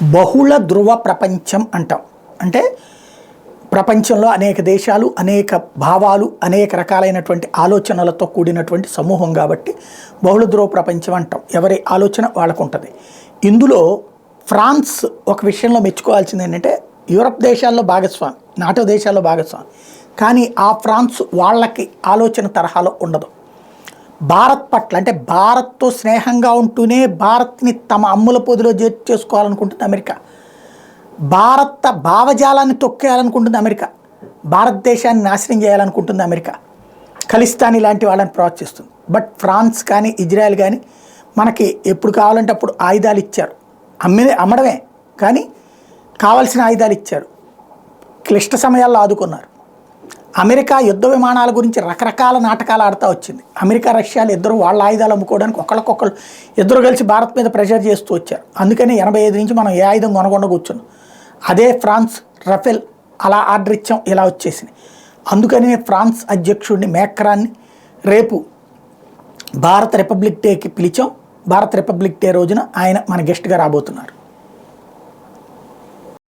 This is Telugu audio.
బహుళ ధృవ ప్రపంచం అంటాం. అంటే ప్రపంచంలో అనేక దేశాలు, అనేక భావాలు, అనేక రకాలైనటువంటి ఆలోచనలతో కూడినటువంటి సమూహం కాబట్టి బహుళ ధృవ ప్రపంచం అంటాం. ఎవరి ఆలోచన వాళ్ళకు ఉంటుంది. ఇందులో ఫ్రాన్స్ ఒక విషయంలో మెచ్చుకోవాల్సింది ఏంటంటే యూరప్ దేశాల్లో భాగస్వామి, నాటో దేశాల్లో భాగస్వామి, కానీ ఆ ఫ్రాన్స్ వాళ్ళకి ఆలోచన తరహాలో ఉండదు. భారత్ పట్ల అంటే భారత్తో స్నేహంగా ఉంటూనే భారత్ని తమ అమ్ముల పొదిలో చేసుకోవాలనుకుంటుంది అమెరికా. భారత భావజాలాన్ని తొక్కేయాలనుకుంటుంది అమెరికా. భారతదేశాన్ని నాశనం చేయాలనుకుంటుంది అమెరికా. ఖలిస్తానీ లాంటి వాళ్ళని ప్రోత్సహిస్తుంది. బట్ ఫ్రాన్స్ కానీ ఇజ్రాయెల్ కానీ మనకి ఎప్పుడు కావాలంటే అప్పుడు ఆయుధాలు ఇచ్చారు. అమ్మడమే కానీ కావాల్సిన ఆయుధాలు ఇచ్చారు. క్లిష్ట సమయాల్లో ఆదుకున్నారు. అమెరికా యుద్ధ విమానాల గురించి రకరకాల నాటకాలు ఆడుతూ వచ్చింది. అమెరికా రష్యాలు ఇద్దరు వాళ్ళ ఆయుధాలు అమ్ముకోవడానికి ఒకళ్ళకొకళ్ళు ఇద్దరు కలిసి భారత్ మీద ప్రెషర్ చేస్తూ వచ్చారు. అందుకని 85 నుంచి మనం ఏ ఆయుధం కొనకుండా కూర్చున్నాం. అదే ఫ్రాన్స్ రఫేల్ అలా ఆర్డర్ ఇచ్చాం, ఇలా వచ్చేసింది. అందుకని ఫ్రాన్స్ అధ్యక్షుడిని మేక్రాన్ని రేపు భారత రిపబ్లిక్ డేకి పిలిచాం. భారత రిపబ్లిక్ డే రోజున ఆయన మన గెస్ట్గా రాబోతున్నారు.